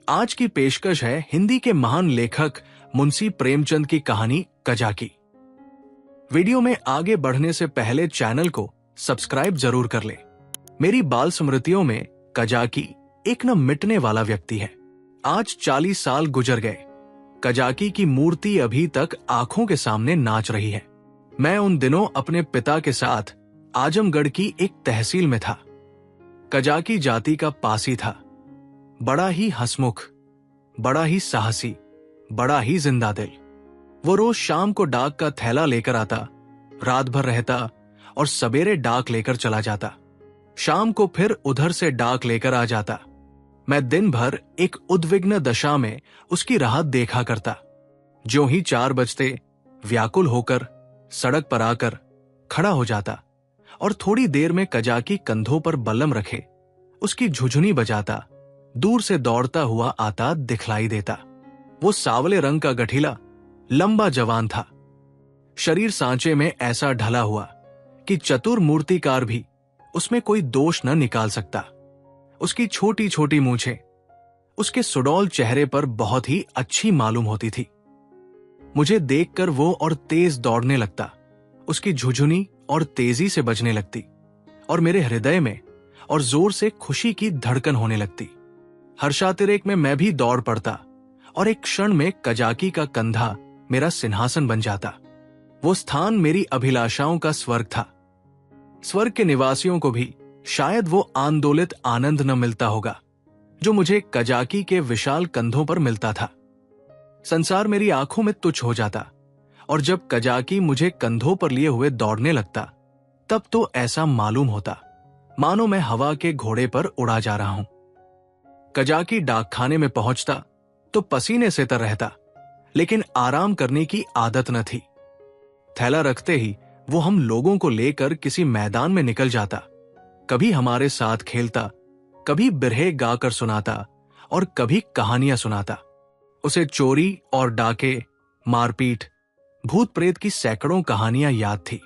आज की पेशकश है हिंदी के महान लेखक मुंशी प्रेमचंद की कहानी कजाकी। वीडियो में आगे बढ़ने से पहले चैनल को सब्सक्राइब जरूर कर ले। मेरी बाल स्मृतियों में कजाकी एक न मिटने वाला व्यक्ति है। आज 40 साल गुजर गए। कजाकी की मूर्ति अभी तक आंखों के सामने नाच रही है। मैं उन दिनों अपने पिता के साथ आजमगढ़ की एक तहसील में था। कजाकी जाति का पासी था। बड़ा ही हंसमुख, बड़ा ही साहसी, बड़ा ही जिंदा दिल। वो रोज शाम को डाक का थैला लेकर आता, रात भर रहता और सवेरे डाक लेकर चला जाता। शाम को फिर उधर से डाक लेकर आ जाता। मैं दिन भर एक उद्विग्न दशा में उसकी राह देखा करता। ज्यों ही 4 बजते व्याकुल होकर सड़क पर आकर खड़ा हो जाता और थोड़ी देर में कजाकी कंधों पर बल्लम रखे उसकी झुझुनी बजाता दूर से दौड़ता हुआ आता दिखलाई देता। वो सावले रंग का गठीला लंबा जवान था। शरीर सांचे में ऐसा ढला हुआ कि चतुर मूर्तिकार भी उसमें कोई दोष न निकाल सकता। उसकी छोटी छोटी मूंछें उसके सुडौल चेहरे पर बहुत ही अच्छी मालूम होती थी। मुझे देखकर वो और तेज दौड़ने लगता, उसकी झुझुनी और तेजी से बजने लगती और मेरे हृदय में और जोर से खुशी की धड़कन होने लगती। हर्षातिरेक में मैं भी दौड़ पड़ता और एक क्षण में कजाकी का कंधा मेरा सिंहासन बन जाता। वो स्थान मेरी अभिलाषाओं का स्वर्ग था। स्वर्ग के निवासियों को भी शायद वो आंदोलित आनंद न मिलता होगा जो मुझे कजाकी के विशाल कंधों पर मिलता था। संसार मेरी आंखों में तुच्छ हो जाता और जब कजाकी मुझे कंधों पर लिए हुए दौड़ने लगता तब तो ऐसा मालूम होता मानो मैं हवा के घोड़े पर उड़ा जा रहा हूं। कजाकी डाकखाने में पहुंचता तो पसीने से तर रहता, लेकिन आराम करने की आदत न थी। थैला रखते ही वो हम लोगों को लेकर किसी मैदान में निकल जाता। कभी हमारे साथ खेलता, कभी बिरहे गाकर सुनाता और कभी कहानियां सुनाता। उसे चोरी और डाके, मारपीट, भूत प्रेत की सैकड़ों कहानियां याद थी।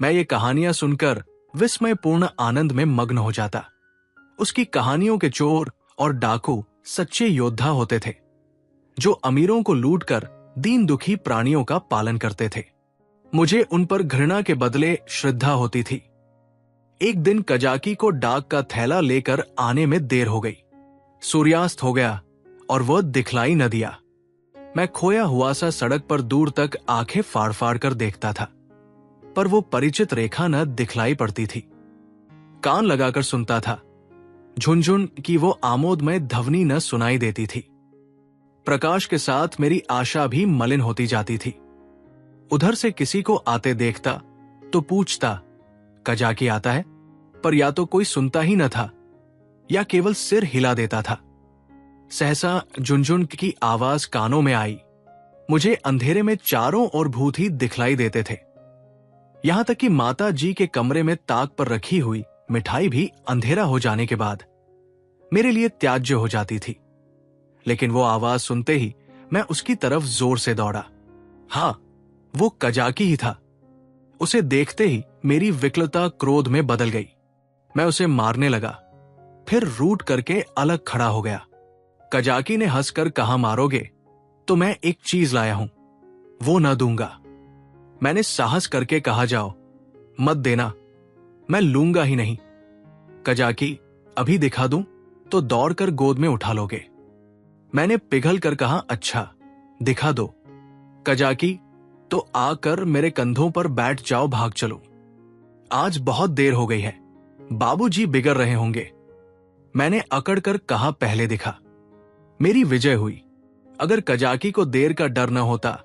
मैं ये कहानियां सुनकर विस्मयपूर्ण आनंद में मग्न हो जाता। उसकी कहानियों के चोर और डाकू सच्चे योद्धा होते थे जो अमीरों को लूटकर दीन दुखी प्राणियों का पालन करते थे। मुझे उन पर घृणा के बदले श्रद्धा होती थी। एक दिन कजाकी को डाक का थैला लेकर आने में देर हो गई। सूर्यास्त हो गया और वह दिखलाई न दिया। मैं खोया हुआ सा सड़क पर दूर तक आंखें फाड़ फाड़ कर देखता था, पर वो परिचित रेखा न दिखलाई पड़ती थी। कान लगाकर सुनता था, झुनझुन की वो आमोदमय ध्वनि न सुनाई देती थी। प्रकाश के साथ मेरी आशा भी मलिन होती जाती थी। उधर से किसी को आते देखता तो पूछता, कजाकी आता है? पर या तो कोई सुनता ही न था या केवल सिर हिला देता था। सहसा झुनझुन की आवाज कानों में आई। मुझे अंधेरे में चारों ओर भूत ही दिखलाई देते थे। यहां तक कि माता जी के कमरे में ताक पर रखी हुई मिठाई भी अंधेरा हो जाने के बाद मेरे लिए त्याज्य हो जाती थी। लेकिन वो आवाज सुनते ही मैं उसकी तरफ जोर से दौड़ा। हाँ, वो कजाकी ही था। उसे देखते ही मेरी विकलता क्रोध में बदल गई। मैं उसे मारने लगा, फिर रूठ करके अलग खड़ा हो गया। कजाकी ने हंसकर कहा, मारोगे तो मैं एक चीज लाया हूं, वो न दूंगा। मैंने साहस करके कहा, जाओ, मत देना, मैं लूंगा ही नहीं। कजाकी, अभी दिखा दूं तो दौड़कर गोद में उठा लोगे। मैंने पिघल कर कहा, अच्छा, दिखा दो। कजाकी, तो आकर मेरे कंधों पर बैठ जाओ, भाग चलो। आज बहुत देर हो गई है, बाबूजी बिगड़ रहे होंगे। मैंने अकड़ कर कहा, पहले दिखा। मेरी विजय हुई। अगर कजाकी को देर का डर न होता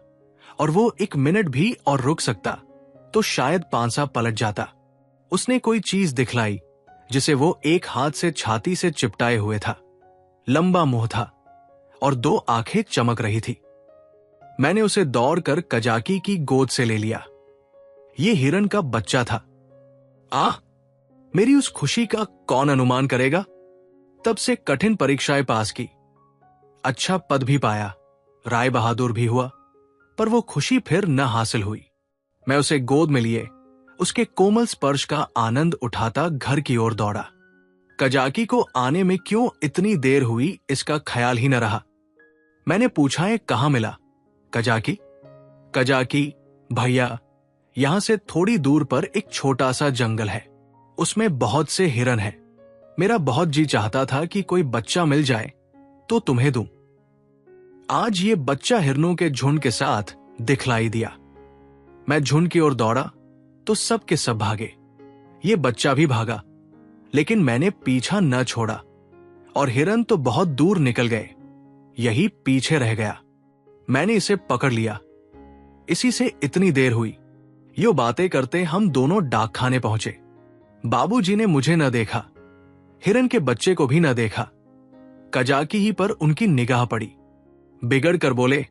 और वो 1 मिनट भी और रुक सकता तो शायद पांसा पलट जाता। उसने कोई चीज दिखलाई जिसे वो एक हाथ से छाती से चिपटाए हुए था। लंबा मुंह था और 2 आंखें चमक रही थी। मैंने उसे दौड़कर कजाकी की गोद से ले लिया। ये हिरन का बच्चा था। मेरी उस खुशी का कौन अनुमान करेगा। तब से कठिन परीक्षाएं पास की, अच्छा पद भी पाया, राय बहादुर भी हुआ, पर वो खुशी फिर न हासिल हुई। मैं उसे गोद में लिए उसके कोमल स्पर्श का आनंद उठाता घर की ओर दौड़ा। कजाकी को आने में क्यों इतनी देर हुई इसका ख्याल ही न रहा। मैंने पूछा, है कहाँ मिला? कजाकी? कजाकी, भैया, यहां से थोड़ी दूर पर एक छोटा सा जंगल है, उसमें बहुत से हिरन हैं। मेरा बहुत जी चाहता था कि कोई बच्चा मिल जाए तो तुम्हें दूं। आज ये बच्चा हिरनों के झुंड के साथ दिखलाई दिया। मैं झुंड की ओर दौड़ा तो सब के सब भागे। ये बच्चा भी भागा, लेकिन मैंने पीछा न छोड़ा और हिरन तो बहुत दूर निकल गए, यही पीछे रह गया। मैंने इसे पकड़ लिया। इसी से इतनी देर हुई। यो बातें करते हम दोनों डाकखाने पहुंचे। बाबूजी ने मुझे न देखा, हिरन के बच्चे को भी न देखा। कजाकी ही पर उनकी निगाह पड़ी। बिगड़ कर बोले,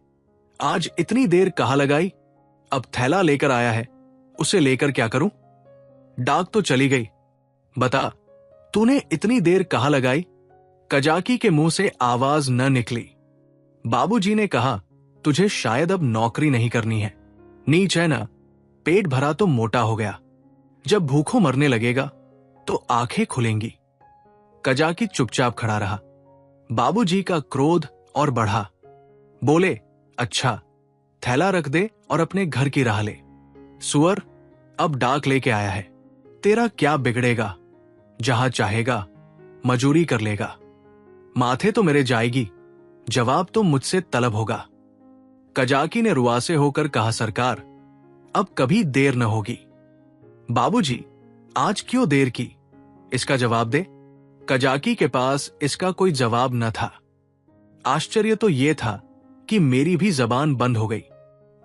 आज इतनी देर कहाँ लगाई? अब थैला लेकर आया है, उसे लेकर क्या करूं? डाक तो चली गई। बता, तूने इतनी देर कहाँ लगाई? कजाकी के मुंह से आवाज न निकली। बाबूजी ने कहा, तुझे शायद अब नौकरी नहीं करनी है। नीच है ना, पेट भरा तो मोटा हो गया, जब भूखों मरने लगेगा तो आंखें खुलेंगी। कजाकी चुपचाप खड़ा रहा। बाबूजी का क्रोध और बढ़ा। बोले, अच्छा, थैला रख दे और अपने घर की राह ले। सुअर, अब डाक लेके आया है, तेरा क्या बिगड़ेगा? जहां चाहेगा मजूरी कर लेगा। माथे तो मेरे जाएगी, जवाब तो मुझसे तलब होगा। कजाकी ने रुआसे होकर कहा, सरकार, अब कभी देर न होगी। बाबूजी, आज क्यों देर की? इसका जवाब दे। कजाकी के पास इसका कोई जवाब न था। आश्चर्य तो यह था कि मेरी भी जबान बंद हो गई।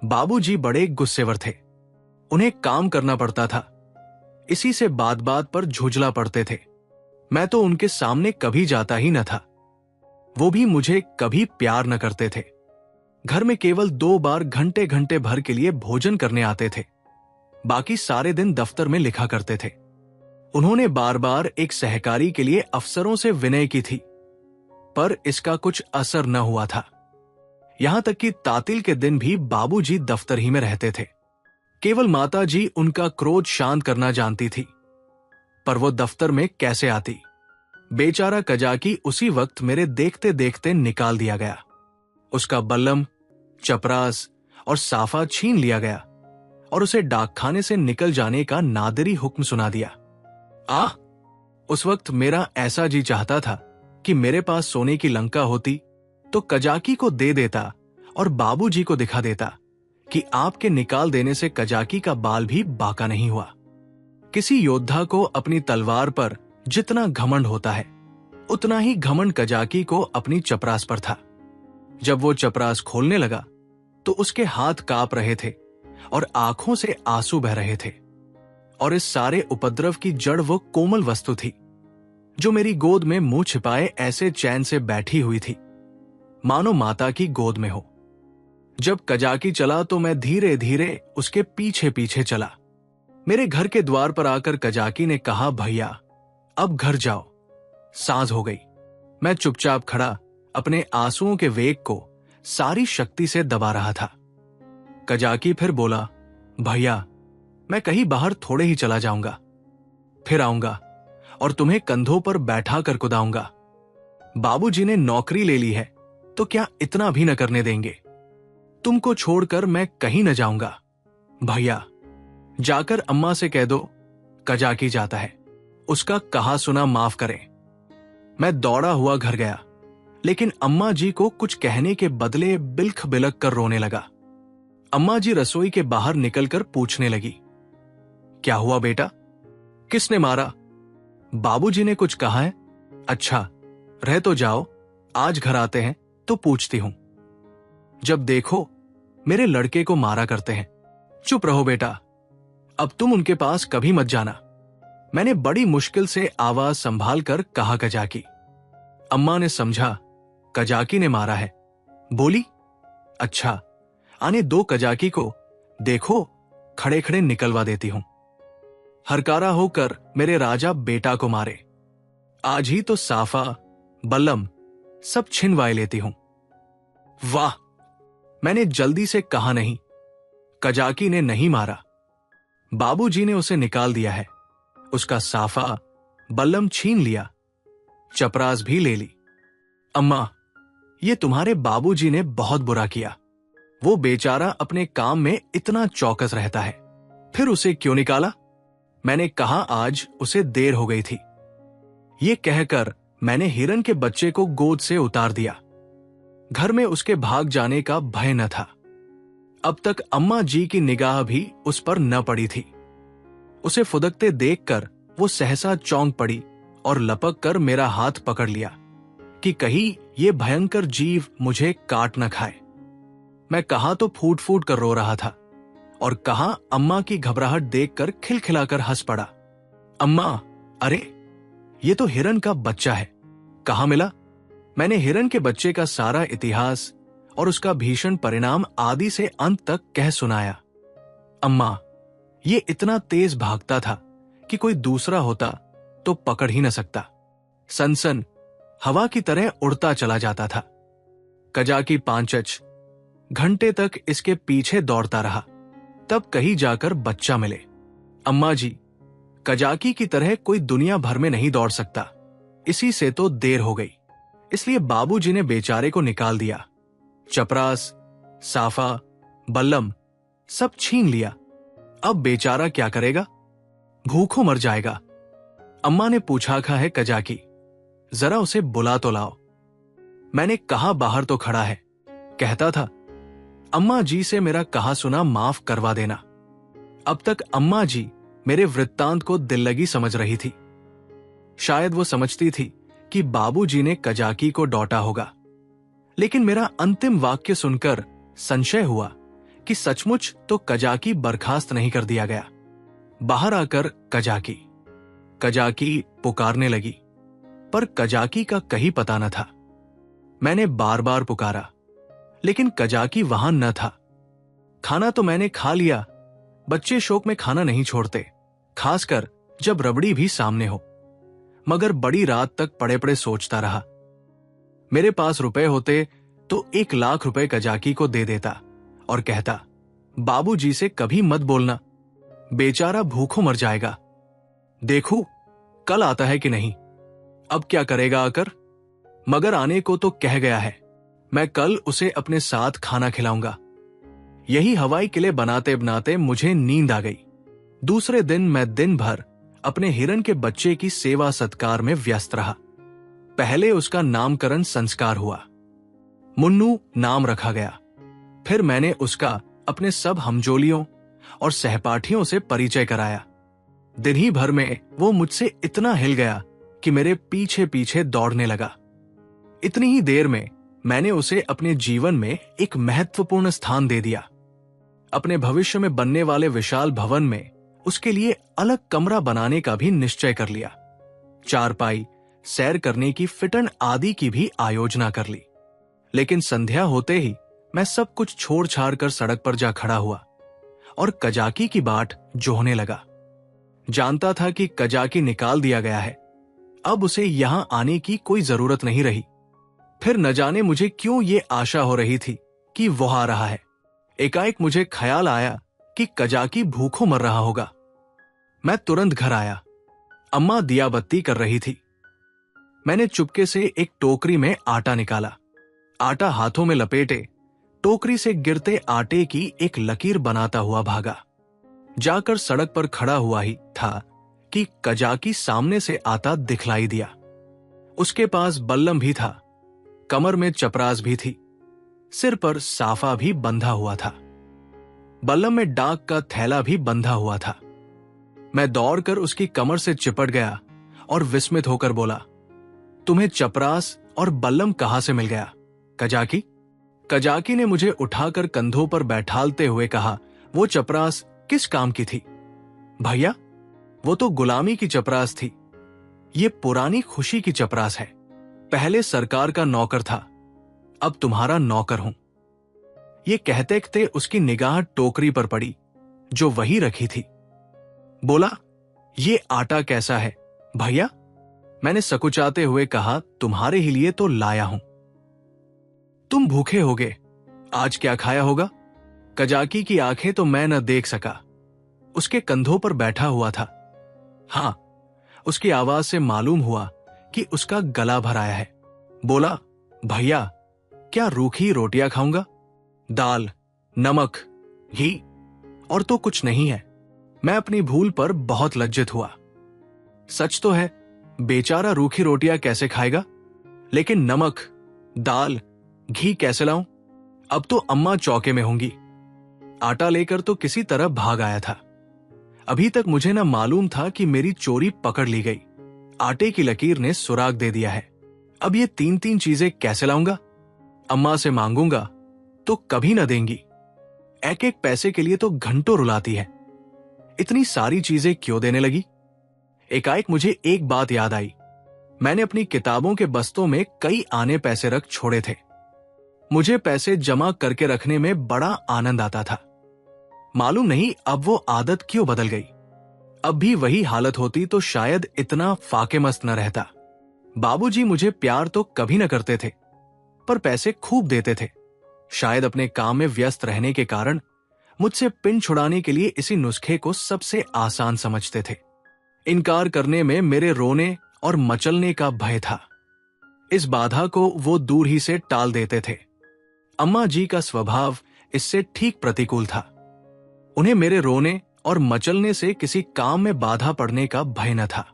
बाबूजी बड़े गुस्सेवर थे, उन्हें काम करना पड़ता था, इसी से बात बात पर झुंझला पड़ते थे। मैं तो उनके सामने कभी जाता ही न था। वो भी मुझे कभी प्यार न करते थे। घर में केवल 2 बार घंटे घंटे भर के लिए भोजन करने आते थे, बाकी सारे दिन दफ्तर में लिखा करते थे। उन्होंने बार बार एक सहकारी के लिए अफसरों से विनय की थी, पर इसका कुछ असर न हुआ था। यहां तक कि तातील के दिन भी बाबूजी दफ्तर ही में रहते थे। केवल माताजी उनका क्रोध शांत करना जानती थी, पर वो दफ्तर में कैसे आती? बेचारा कजाकी उसी वक्त मेरे देखते देखते निकाल दिया गया। उसका बल्लम, चपरास और साफा छीन लिया गया और उसे डाकखाने से निकल जाने का नादरी हुक्म सुना दिया। उस वक्त मेरा ऐसा जी चाहता था कि मेरे पास सोने की लंका होती तो कजाकी को दे देता और बाबूजी को दिखा देता कि आपके निकाल देने से कजाकी का बाल भी बाका नहीं हुआ। किसी योद्धा को अपनी तलवार पर जितना घमंड होता है, उतना ही घमंड कजाकी को अपनी चपरास पर था। जब वो चपरास खोलने लगा तो उसके हाथ कांप रहे थे और आंखों से आंसू बह रहे थे, और इस सारे उपद्रव की जड़ वो कोमल वस्तु थी जो मेरी गोद में मुंह छिपाए ऐसे चैन से बैठी हुई थी, मानो माता की गोद में हो। जब कजाकी चला तो मैं धीरे धीरे उसके पीछे पीछे चला। मेरे घर के द्वार पर आकर कजाकी ने कहा, भैया, अब घर जाओ। सांझ हो गई। मैं चुपचाप खड़ा अपने आंसुओं के वेग को सारी शक्ति से दबा रहा था। कजाकी फिर बोला, भैया, मैं कहीं बाहर थोड़े ही चला जाऊंगा, फिर आऊंगा और तुम्हें कंधों पर बैठा कर कुदाऊंगा। बाबूजी ने नौकरी ले ली है तो क्या इतना भी न करने देंगे? तुमको छोड़कर मैं कहीं न जाऊंगा। भैया, जाकर अम्मा से कह दो कजाकी जाता है, उसका कहा सुना माफ करें। मैं दौड़ा हुआ घर गया, लेकिन अम्मा जी को कुछ कहने के बदले बिलख बिलख कर रोने लगा। अम्मा जी रसोई के बाहर निकलकर पूछने लगी, क्या हुआ बेटा, किसने मारा? बाबूजी ने कुछ कहा है? अच्छा, रह तो जाओ, आज घर आते हैं तो पूछती हूं। जब देखो मेरे लड़के को मारा करते हैं। चुप रहो बेटा, अब तुम उनके पास कभी मत जाना। मैंने बड़ी मुश्किल से आवाज संभाल कर कहा कजाकी। अम्मा ने समझा कजाकी ने मारा है। बोली, अच्छा, आने दो कजाकी को, देखो खड़े खड़े निकलवा देती हूं। हरकारा होकर मेरे राजा बेटा को मारे। आज ही तो साफा, बल्लम सब छिनवाए लेती हूं। वाह, मैंने जल्दी से कहा नहीं। कजाकी ने नहीं मारा, बाबूजी ने उसे निकाल दिया है। उसका साफा, बल्लम छीन लिया चपरास भी ले ली। अम्मा, ये तुम्हारे बाबूजी ने बहुत बुरा किया। वो बेचारा अपने काम में इतना चौकस रहता है, फिर उसे क्यों निकाला? मैंने कहा आज उसे देर हो गई थी। ये कहकर मैंने हिरन के बच्चे को गोद से उतार दिया। घर में उसके भाग जाने का भय न था। अब तक अम्मा जी की निगाह भी उस पर न पड़ी थी। उसे फुदकते देखकर वो सहसा चौंक पड़ी और लपक कर मेरा हाथ पकड़ लिया कि कहीं ये भयंकर जीव मुझे काट न खाए। मैं कहा तो फूट फूट कर रो रहा था और कहा अम्मा की घबराहट देखकर खिलखिलाकर हंस पड़ा। अम्मा, अरे ये तो हिरन का बच्चा है, कहाँ मिला? मैंने हिरन के बच्चे का सारा इतिहास और उसका भीषण परिणाम आदि से अंत तक कह सुनाया। अम्मा, ये इतना तेज भागता था कि कोई दूसरा होता तो पकड़ ही न सकता। सनसन हवा की तरह उड़ता चला जाता था। कजाकी पांचच घंटे तक इसके पीछे दौड़ता रहा, तब कहीं जाकर बच्चा मिले। अम्मा जी, कजाकी की तरह कोई दुनिया भर में नहीं दौड़ सकता, इसी से तो देर हो गई, इसलिए बाबूजी ने बेचारे को निकाल दिया। चपरास, साफा, बल्लम सब छीन लिया। अब बेचारा क्या करेगा? भूखों मर जाएगा। अम्मा ने पूछा खा है कजाकी, जरा उसे बुला तो लाओ। मैंने कहा बाहर तो खड़ा है, कहता था अम्मा जी से मेरा कहा सुना माफ करवा देना। अब तक अम्मा जी मेरे वृत्तांत को दिल लगी समझ रही थी। शायद वो समझती थी कि बाबूजी ने कजाकी को डांटा होगा, लेकिन मेरा अंतिम वाक्य सुनकर संशय हुआ कि सचमुच तो कजाकी बर्खास्त नहीं कर दिया गया। बाहर आकर कजाकी पुकारने लगी, पर कजाकी का कहीं पता न था। मैंने बार बार पुकारा, लेकिन कजाकी वहां न था। खाना तो मैंने खा लिया, बच्चे शौक में खाना नहीं छोड़ते, खासकर जब रबड़ी भी सामने हो। मगर बड़ी रात तक पड़े पड़े सोचता रहा। मेरे पास रुपए होते तो 1 लाख रुपए कजाकी को दे देता और कहता बाबूजी से कभी मत बोलना, बेचारा भूखों मर जाएगा। देखूं कल आता है कि नहीं। अब क्या करेगा आकर? मगर आने को तो कह गया है, मैं कल उसे अपने साथ खाना खिलाऊंगा। यही हवाई किले बनाते बनाते मुझे नींद आ गई। दूसरे दिन मैं दिन भर अपने हिरन के बच्चे की सेवा सत्कार में व्यस्त रहा। पहले उसका नामकरण संस्कार हुआ, मुन्नू नाम रखा गया। फिर मैंने उसका अपने सब हमजोलियों और सहपाठियों से परिचय कराया। दिन ही भर में वो मुझसे इतना हिल गया कि मेरे पीछे पीछे दौड़ने लगा। इतनी ही देर में मैंने उसे अपने जीवन में एक महत्वपूर्ण स्थान दे दिया। अपने भविष्य में बनने वाले विशाल भवन में उसके लिए अलग कमरा बनाने का भी निश्चय कर लिया। चारपाई, सैर करने की फिटन आदि की भी आयोजना कर ली। लेकिन संध्या होते ही मैं सब कुछ छोड़ छाड़ कर सड़क पर जा खड़ा हुआ और कजाकी की बाट जोहने लगा। जानता था कि कजाकी निकाल दिया गया है, अब उसे यहां आने की कोई जरूरत नहीं रही। फिर न जाने मुझे क्यों ये आशा हो रही थी कि वो आ रहा है। एकाएक मुझे ख्याल आया कि कजाकी भूखों मर रहा होगा। मैं तुरंत घर आया। अम्मा दिया बत्ती कर रही थी। मैंने चुपके से एक टोकरी में आटा निकाला। आटा हाथों में लपेटे टोकरी से गिरते आटे की एक लकीर बनाता हुआ भागा। जाकर सड़क पर खड़ा हुआ ही था कि कजाकी सामने से आता दिखलाई दिया। उसके पास बल्लम भी था, कमर में चपरास भी थी, सिर पर साफा भी बंधा हुआ था। बल्लम में डाक का थैला भी बंधा हुआ था। मैं दौड़कर उसकी कमर से चिपट गया और विस्मित होकर बोला, तुम्हें चपरास और बल्लम कहां से मिल गया कजाकी? कजाकी ने मुझे उठाकर कंधों पर बैठालते हुए कहा, वो चपरास किस काम की थी? भैया, वो तो गुलामी की चपरास थी। ये पुरानी खुशी की चपरास है। पहले सरकार का नौकर था, अब तुम्हारा नौकर हूं। ये कहते कहते उसकी निगाह टोकरी पर पड़ी जो वही रखी थी। बोला, ये आटा कैसा है भैया? मैंने सकुचाते हुए कहा, तुम्हारे ही लिए तो लाया हूं। तुम भूखे होगे, आज क्या खाया होगा? कजाकी की आंखें तो मैं न देख सका, उसके कंधों पर बैठा हुआ था। हां, उसकी आवाज से मालूम हुआ कि उसका गला भर आया है। बोला, भैया क्या रूखी रोटियां खाऊंगा? दाल, नमक, घी और तो कुछ नहीं है। मैं अपनी भूल पर बहुत लज्जित हुआ। सच तो है, बेचारा रूखी रोटियां कैसे खाएगा, लेकिन नमक, दाल, घी कैसे लाऊं? अब तो अम्मा चौके में होंगी। आटा लेकर तो किसी तरह भाग आया था। अभी तक मुझे न मालूम था कि मेरी चोरी पकड़ ली गई। आटे की लकीर ने सुराग दे दिया है। अब ये तीन तीन चीजें कैसे लाऊंगा? अम्मा से मांगूंगा तो कभी न देंगी। एक एक पैसे के लिए तो घंटों रुलाती है। इतनी सारी चीजें क्यों देने लगी? एकाएक मुझे एक बात याद आई। मैंने अपनी किताबों के बस्तों में कई आने पैसे रख छोड़े थे। मुझे पैसे जमा करके रखने में बड़ा आनंद आता था। मालूम नहीं अब वो आदत क्यों बदल गई। अब भी वही हालत होती तो शायद इतना फाकेमस्त न रहता। बाबूजी मुझे प्यार तो कभी न करते थे, पर पैसे खूब देते थे। शायद अपने काम में व्यस्त रहने के कारण मुझसे पिन छुड़ाने के लिए इसी नुस्खे को सबसे आसान समझते थे। इनकार करने में मेरे रोने और मचलने का भय था। इस बाधा को वो दूर ही से टाल देते थे। अम्मा जी का स्वभाव इससे ठीक प्रतिकूल था। उन्हें मेरे रोने और मचलने से किसी काम में बाधा पड़ने का भय न था।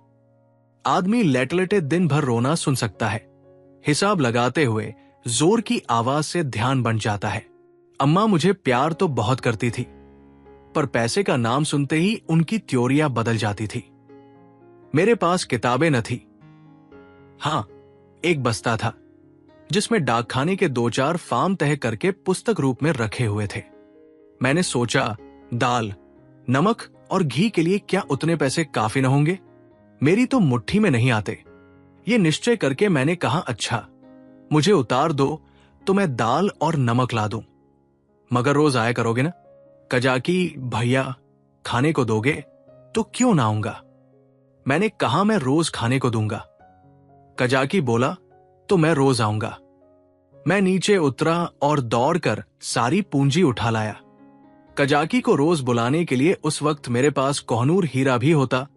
आदमी लेटे लेटे दिन भर रोना सुन सकता है। हिसाब लगाते हुए जोर की आवाज से ध्यान बन जाता है। अम्मा मुझे प्यार तो बहुत करती थी, पर पैसे का नाम सुनते ही उनकी त्योरियां बदल जाती थी। मेरे पास किताबें न थी। हां, एक बस्ता था जिसमें डाकखाने के 2-4 फार्म तय करके पुस्तक रूप में रखे हुए थे। मैंने सोचा, दाल, नमक और घी के लिए क्या उतने पैसे काफी न होंगे? मेरी तो मुट्ठी में नहीं आते। ये निश्चय करके मैंने कहा, अच्छा मुझे उतार दो तो मैं दाल और नमक ला दूं। मगर रोज आया करोगे ना? कजाकी भैया खाने को दोगे तो क्यों ना आऊंगा। मैंने कहा, मैं रोज खाने को दूंगा। कजाकी बोला, तो मैं रोज आऊंगा। मैं नीचे उतरा और दौड़कर सारी पूंजी उठा लाया। कजाकी को रोज बुलाने के लिए उस वक्त मेरे पास कोहनूर हीरा भी होता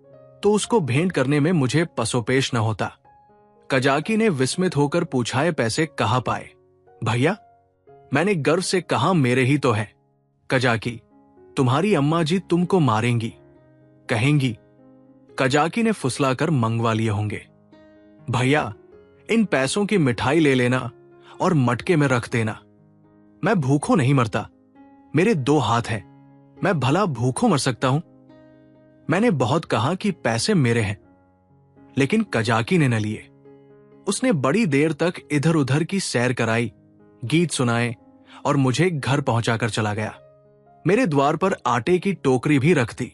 तो उसको भेंट करने में मुझे पसोपेश न होता। कजाकी ने विस्मित होकर पूछा, ये पैसे कहां पाए? भैया, मैंने गर्व से कहा, मेरे ही तो है। कजाकी, तुम्हारी अम्मा जी तुमको मारेंगी, कहेंगी। कजाकी ने फुसलाकर मंगवा लिए होंगे। भैया, इन पैसों की मिठाई ले लेना और मटके में रख देना। मैं भूखों नहीं मरता, मेरे 2 हाथ हैं, मैं भला भूखों मर सकता हूं? मैंने बहुत कहा कि पैसे मेरे हैं, लेकिन कजाकी ने न लिए। उसने बड़ी देर तक इधर उधर की सैर कराई, गीत सुनाए और मुझे घर पहुंचाकर चला गया। मेरे द्वार पर आटे की टोकरी भी रख दी।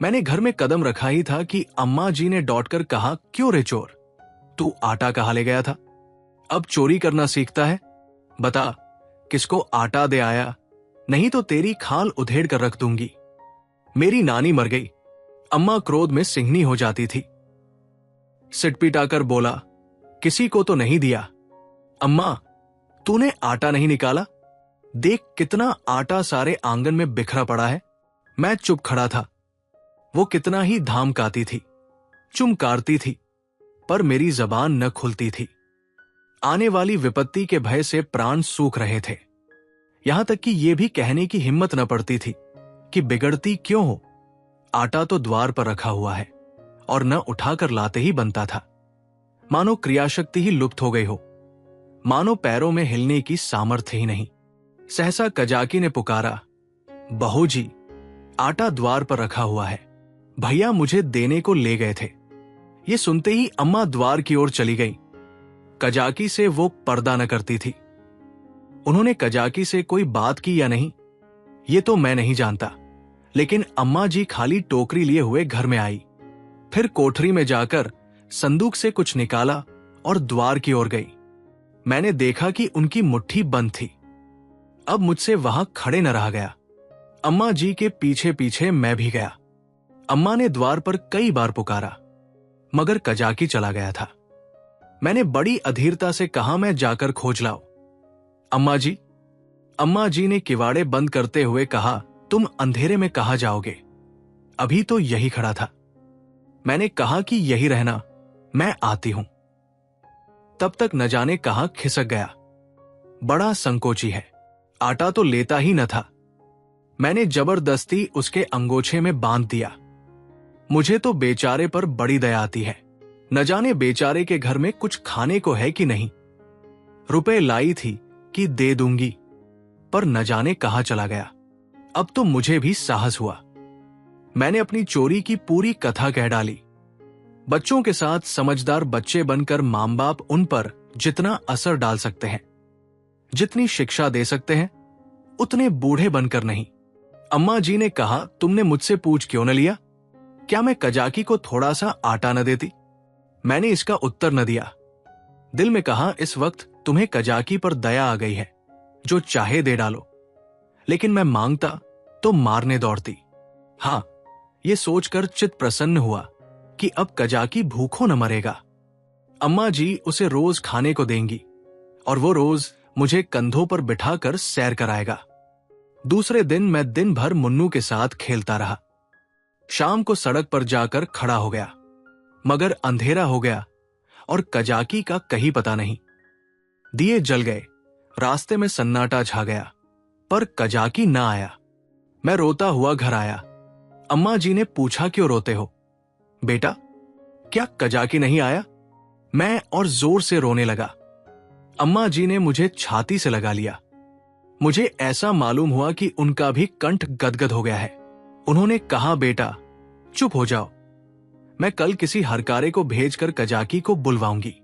मैंने घर में कदम रखा ही था कि अम्मा जी ने डॉटकर कहा, क्यों रे चोर, तू आटा कहां ले गया था? अब चोरी करना सीखता है? बता, किसको आटा दे आया, नहीं तो तेरी खाल उधेड़ कर रख दूंगी। मेरी नानी मर गई। अम्मा क्रोध में सिंहनी हो जाती थी। सिटपिटाकर बोला, किसी को तो नहीं दिया? अम्मा, तूने आटा नहीं निकाला? देख कितना आटा सारे आंगन में बिखरा पड़ा है। मैं चुप खड़ा था। वो कितना ही धामकाती थी, चुमकारती थी, पर मेरी जबान न खुलती थी। आने वाली विपत्ति के भय से प्राण सूख रहे थे। यहां तक कि यह भी कहने की हिम्मत न पड़ती थी कि बिगड़ती क्यों हो, आटा तो द्वार पर रखा हुआ है और न उठाकर लाते ही बनता था। मानो क्रियाशक्ति ही लुप्त हो गई हो, मानो पैरों में हिलने की सामर्थ्य ही नहीं। सहसा कजाकी ने पुकारा, बहू जी, आटा द्वार पर रखा हुआ है, भैया मुझे देने को ले गए थे। ये सुनते ही अम्मा द्वार की ओर चली गई। कजाकी से वो पर्दा न करती थी। उन्होंने कजाकी से कोई बात की या नहीं, ये तो मैं नहीं जानता, लेकिन अम्मा जी खाली टोकरी लिए हुए घर में आई। फिर कोठरी में जाकर संदूक से कुछ निकाला और द्वार की ओर गई। मैंने देखा कि उनकी मुट्ठी बंद थी। अब मुझसे वहां खड़े न रहा गया। अम्मा जी के पीछे पीछे मैं भी गया। अम्मा ने द्वार पर कई बार पुकारा, मगर कजाकी चला गया था। मैंने बड़ी अधीरता से कहा, मैं जाकर खोज लाओ। अम्मा जी ने किवाड़े बंद करते हुए कहा, तुम अंधेरे में कहां जाओगे? अभी तो यही खड़ा था। मैंने कहा कि यही रहना, मैं आती हूं। तब तक न जाने कहां खिसक गया। बड़ा संकोची है, आटा तो लेता ही न था। मैंने जबरदस्ती उसके अंगोछे में बांध दिया। मुझे तो बेचारे पर बड़ी दया आती है। न जाने बेचारे के घर में कुछ खाने को है कि नहीं। रुपए लाई थी कि दे दूंगी, पर न जाने कहां चला गया। अब तो मुझे भी साहस हुआ। मैंने अपनी चोरी की पूरी कथा कह डाली। बच्चों के साथ समझदार बच्चे बनकर मां बाप उन पर जितना असर डाल सकते हैं, जितनी शिक्षा दे सकते हैं, उतने बूढ़े बनकर नहीं। अम्मा जी ने कहा, तुमने मुझसे पूछ क्यों न लिया? क्या मैं कजाकी को थोड़ा सा आटा न देती? मैंने इसका उत्तर न दिया। दिल में कहा, इस वक्त तुम्हें कजाकी पर दया आ गई है, जो चाहे दे डालो। लेकिन मैं मांगता तो मारने दौड़ती। हां, यह सोचकर चित्त प्रसन्न हुआ कि अब कजाकी भूखों न मरेगा। अम्मा जी उसे रोज खाने को देंगी और वो रोज मुझे कंधों पर बिठाकर सैर कराएगा। दूसरे दिन मैं दिन भर मुन्नू के साथ खेलता रहा। शाम को सड़क पर जाकर खड़ा हो गया, मगर अंधेरा हो गया और कजाकी का कहीं पता नहीं। दिए जल गए, रास्ते में सन्नाटा छा गया, पर कजाकी ना आया। मैं रोता हुआ घर आया। अम्मा जी ने पूछा, क्यों रोते हो बेटा, क्या कजाकी नहीं आया? मैं और जोर से रोने लगा। अम्मा जी ने मुझे छाती से लगा लिया। मुझे ऐसा मालूम हुआ कि उनका भी कंठ गदगद हो गया है। उन्होंने कहा, बेटा चुप हो जाओ, मैं कल किसी हरकारे को भेजकर कजाकी को बुलवाऊंगी।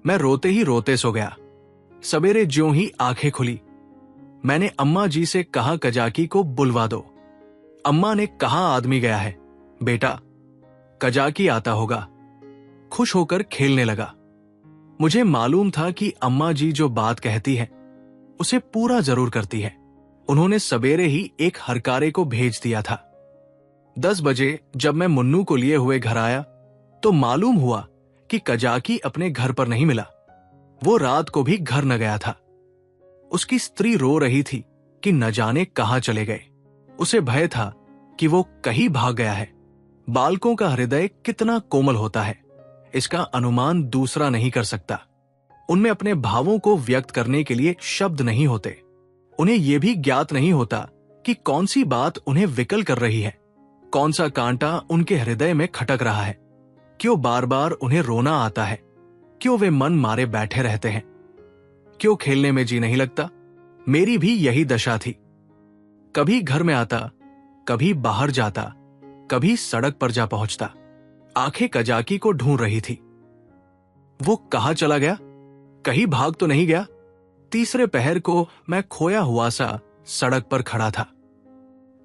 मैं रोते ही रोते सो गया। सवेरे ज्यों ही आंखें खुली, मैंने अम्मा जी से कहा, कजाकी को बुलवा दो। अम्मा ने कहा, आदमी गया है बेटा, कजाकी आता होगा। खुश होकर खेलने लगा। मुझे मालूम था कि अम्मा जी जो बात कहती है उसे पूरा जरूर करती है। उन्होंने सवेरे ही एक हरकारे को भेज दिया था। 10 बजे जब मैं मुन्नू को लिए हुए घर आया तो मालूम हुआ कि कजाकी अपने घर पर नहीं मिला। वो रात को भी घर न गया था। उसकी स्त्री रो रही थी कि न जाने कहां चले गए। उसे भय था कि वो कहीं भाग गया है। बालकों का हृदय कितना कोमल होता है, इसका अनुमान दूसरा नहीं कर सकता। उनमें अपने भावों को व्यक्त करने के लिए शब्द नहीं होते। उन्हें यह भी ज्ञात नहीं होता कि कौन सी बात उन्हें विकल कर रही है, कौन सा कांटा उनके हृदय में खटक रहा है, क्यों बार बार उन्हें रोना आता है, क्यों वे मन मारे बैठे रहते हैं, क्यों खेलने में जी नहीं लगता। मेरी भी यही दशा थी। कभी घर में आता, कभी बाहर जाता, कभी सड़क पर जा पहुंचता। आंखें कजाकी को ढूंढ रही थी। वो कहां चला गया? कहीं भाग तो नहीं गया? तीसरे पहर को मैं खोया हुआ सा सड़क पर खड़ा था।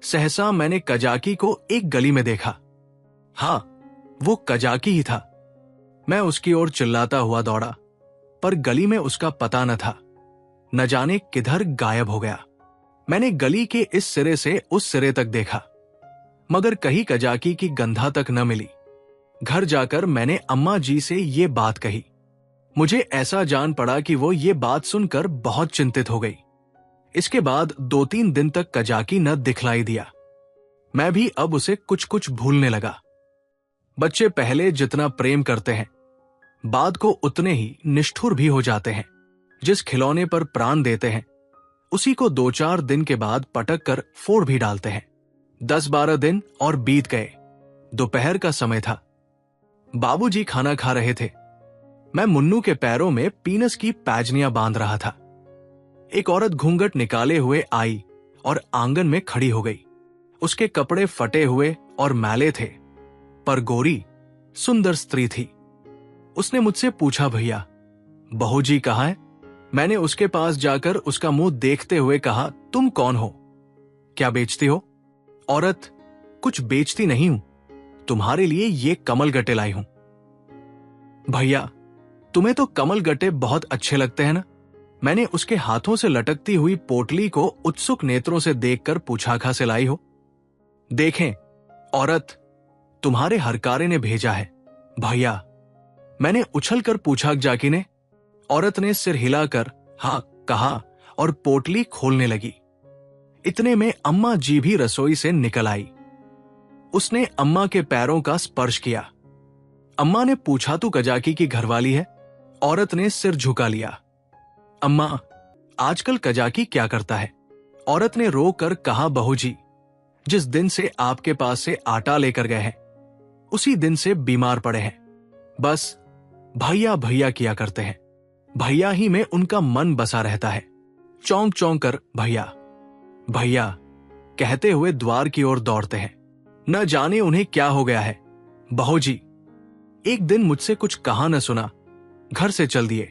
सहसा मैंने कजाकी को एक गली में देखा। हां, वो कजाकी ही था। मैं उसकी ओर चिल्लाता हुआ दौड़ा, पर गली में उसका पता न था। न जाने किधर गायब हो गया। मैंने गली के इस सिरे से उस सिरे तक देखा, मगर कहीं कजाकी की गंधा तक न मिली। घर जाकर मैंने अम्मा जी से ये बात कही। मुझे ऐसा जान पड़ा कि वो ये बात सुनकर बहुत चिंतित हो गई। इसके बाद 2-3 दिन तक कजाकी न दिखलाई दिया। मैं भी अब उसे कुछ कुछ भूलने लगा। बच्चे पहले जितना प्रेम करते हैं, बाद को उतने ही निष्ठुर भी हो जाते हैं। जिस खिलौने पर प्राण देते हैं, उसी को 2-4 दिन के बाद पटक कर फोड़ भी डालते हैं। 10-12 दिन और बीत गए। दोपहर का समय था। बाबूजी खाना खा रहे थे। मैं मुन्नू के पैरों में पीनस की पैजनियां बांध रहा था। एक औरत घूंघट निकाले हुए आई और आंगन में खड़ी हो गई। उसके कपड़े फटे हुए और मैले थे, पर गोरी सुंदर स्त्री थी। उसने मुझसे पूछा, भैया बहू जी कहाँ है? मैंने उसके पास जाकर उसका मुंह देखते हुए कहा, तुम कौन हो? क्या बेचती हो? औरत, कुछ बेचती नहीं हूं, तुम्हारे लिए ये कमल गट्टे लाई हूं। भैया, तुम्हें तो कमल गट्टे बहुत अच्छे लगते हैं ना? मैंने उसके हाथों से लटकती हुई पोटली को उत्सुक नेत्रों से देखकर पूछा, कहां से लाई हो? देखें औरत, तुम्हारे हरकारे ने भेजा है। भैया, मैंने उछलकर पूछा, जाकी ने? औरत ने सिर हिलाकर हाँ कहा और पोटली खोलने लगी। इतने में अम्मा जी भी रसोई से निकल आई। उसने अम्मा के पैरों का स्पर्श किया। अम्मा ने पूछा, तू कजाकी की घरवाली है? औरत ने सिर झुका लिया। अम्मा, आजकल कजाकी क्या करता है? औरत ने रो कर कहा, बहू जी, जिस दिन से आपके पास से आटा लेकर गए हैं उसी दिन से बीमार पड़े हैं। बस भैया भैया किया करते हैं। भैया ही में उनका मन बसा रहता है। चौंक चौंक कर भैया भैया कहते हुए द्वार की ओर दौड़ते हैं। न जाने उन्हें क्या हो गया है। बहू जी एक दिन मुझसे कुछ कहा न सुना, घर से चल दिए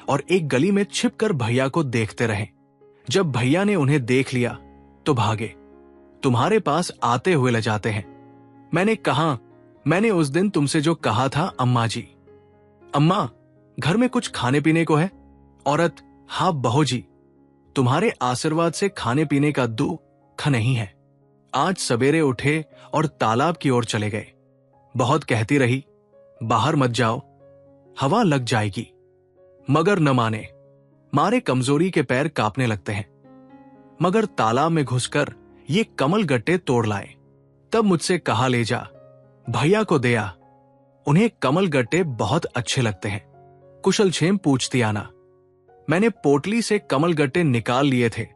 और एक गली में छिपकर भैया को देखते रहे। जब भैया ने उन्हें देख लिया तो भागे, तुम्हारे पास आते हुए ले जाते हैं। मैंने कहा, मैंने उस दिन तुमसे जो कहा था अम्मा जी। अम्मा, घर में कुछ खाने पीने को है? औरत, हाँ बहू जी, तुम्हारे आशीर्वाद से खाने पीने का दुख नहीं है। आज सवेरे उठे और तालाब की ओर चले गए। बहुत कहती रही, बाहर मत जाओ, हवा लग जाएगी, मगर न माने। मारे कमजोरी के पैर कांपने लगते हैं। मगर तालाब में घुसकर ये कमल गट्टे तोड़ लाए। तब मुझसे कहा, ले जा, भैया को दे आ, उन्हें कमल गट्टे बहुत अच्छे लगते हैं। कुशल क्षेम पूछती आना। मैंने पोटली से कमल गट्टे निकाल लिए थे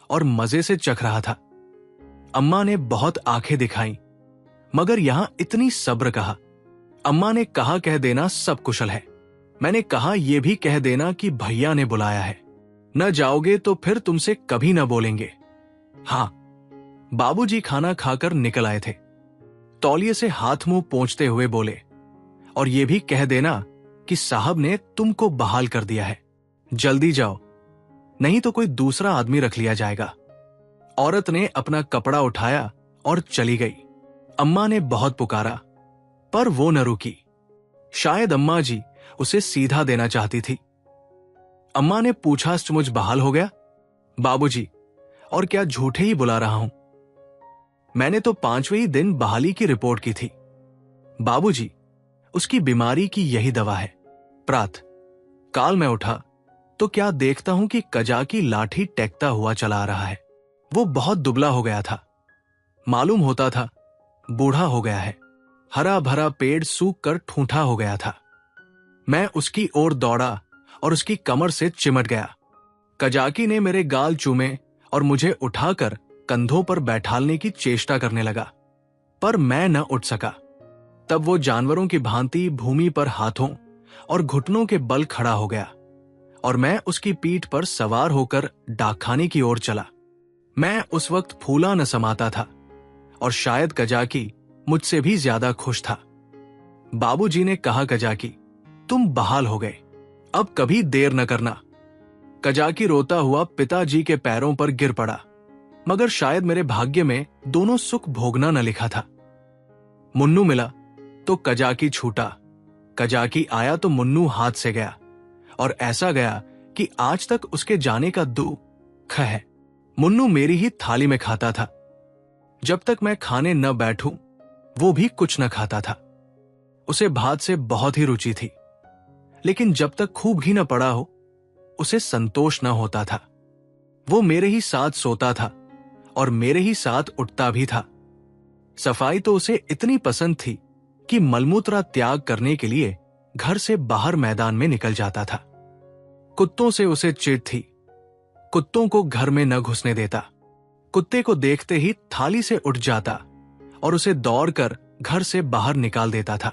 और मजे से चख रहा था। अम्मा ने बहुत आंखें दिखाई, मगर यहां इतनी सब्र कहा। अम्मा ने कहा, कह देना सब कुशल है। मैंने कहा, यह भी कह देना कि भैया ने बुलाया है। न जाओगे तो फिर तुमसे कभी न बोलेंगे। हाँ। बाबूजी खाना खाकर निकल आए थे। तौलिए से हाथ मुंह पोंछते हुए बोले, और यह भी कह देना कि साहब ने तुमको बहाल कर दिया है, जल्दी जाओ, नहीं तो कोई दूसरा आदमी रख लिया जाएगा। औरत ने अपना कपड़ा उठाया और चली गई। अम्मा ने बहुत पुकारा, पर वो न रुकी। शायद अम्मा जी उसे सीधा देना चाहती थी। अम्मा ने पूछा, मुझ बहाल हो गया? बाबूजी, और क्या झूठे ही बुला रहा हूं? मैंने तो 5वें ही दिन बहाली की रिपोर्ट की थी। बाबूजी, उसकी बीमारी की यही दवा है। प्रातः काल मैं उठा तो क्या देखता हूं कि कजाकी लाठी टेकता हुआ चला आ रहा है। वो बहुत दुबला हो गया था। मालूम होता था बूढ़ा हो गया है। हरा भरा पेड़ सूख कर ठूंठा हो गया था। मैं उसकी ओर दौड़ा और उसकी कमर से चिमट गया। कजाकी ने मेरे गाल चूमे और मुझे उठाकर कंधों पर बैठालने की चेष्टा करने लगा, पर मैं न उठ सका। तब वो जानवरों की भांति भूमि पर हाथों और घुटनों के बल खड़ा हो गया और मैं उसकी पीठ पर सवार होकर डाकखाने की ओर चला। मैं उस वक्त फूला न समाता था और शायद कजाकी मुझसे भी ज्यादा खुश था। बाबूजी ने कहा, कजाकी तुम बहाल हो गए, अब कभी देर न करना। कजाकी रोता हुआ पिताजी के पैरों पर गिर पड़ा, मगर शायद मेरे भाग्य में दोनों सुख भोगना न लिखा था। मुन्नू मिला तो कजाकी छूटा, कजाकी आया तो मुन्नू हाथ से गया, और ऐसा गया कि आज तक उसके जाने का दुख है। मुन्नू मेरी ही थाली में खाता था। जब तक मैं खाने न बैठूं वो भी कुछ न खाता था। उसे भात से बहुत ही रुचि थी, लेकिन जब तक खूब ही न पड़ा हो उसे संतोष न होता था। वो मेरे ही साथ सोता था और मेरे ही साथ उठता भी था। सफाई तो उसे इतनी पसंद थी कि मलमूत्रा त्याग करने के लिए घर से बाहर मैदान में निकल जाता था। कुत्तों से उसे चिढ़ थी। कुत्तों को घर में न घुसने देता। कुत्ते को देखते ही थाली से उठ जाता और उसे दौड़कर घर से बाहर निकाल देता था।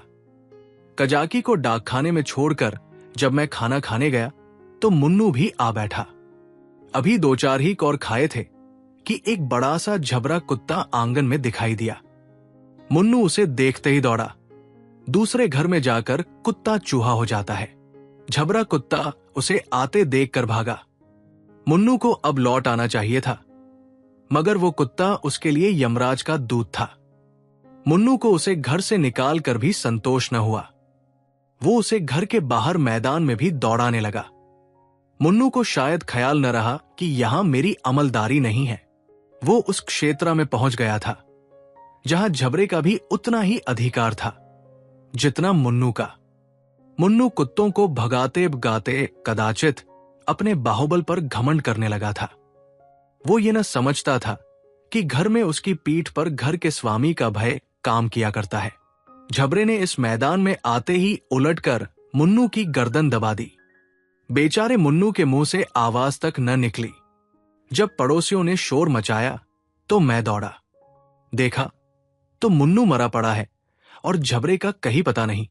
कजाकी को डाकखाने में छोड़कर जब मैं खाना खाने गया तो मुन्नू भी आ बैठा। अभी 2-4 ही कौर खाए थे कि एक बड़ा सा झबरा कुत्ता आंगन में दिखाई दिया। मुन्नू उसे देखते ही दौड़ा। दूसरे घर में जाकर कुत्ता चूहा हो जाता है। झबरा कुत्ता उसे आते देखकर भागा। मुन्नू को अब लौट आना चाहिए था, मगर वो कुत्ता उसके लिए यमराज का दूत था। मुन्नू को उसे घर से निकाल कर भी संतोष न हुआ। वो उसे घर के बाहर मैदान में भी दौड़ाने लगा। मुन्नू को शायद ख्याल न रहा कि यहां मेरी अमलदारी नहीं है। वो उस क्षेत्र में पहुंच गया था जहां झबरे का भी उतना ही अधिकार था जितना मुन्नू का। मुन्नू कुत्तों को भगाते भगाते कदाचित अपने बाहुबल पर घमंड करने लगा था। वो ये न समझता था कि घर में उसकी पीठ पर घर के स्वामी का भय काम किया करता है। झबरे ने इस मैदान में आते ही उलटकर मुन्नू की गर्दन दबा दी। बेचारे मुन्नू के मुंह से आवाज तक न निकली। जब पड़ोसियों ने शोर मचाया तो मैं दौड़ा। देखा तो मुन्नू मरा पड़ा है और झबरे का कहीं पता नहीं।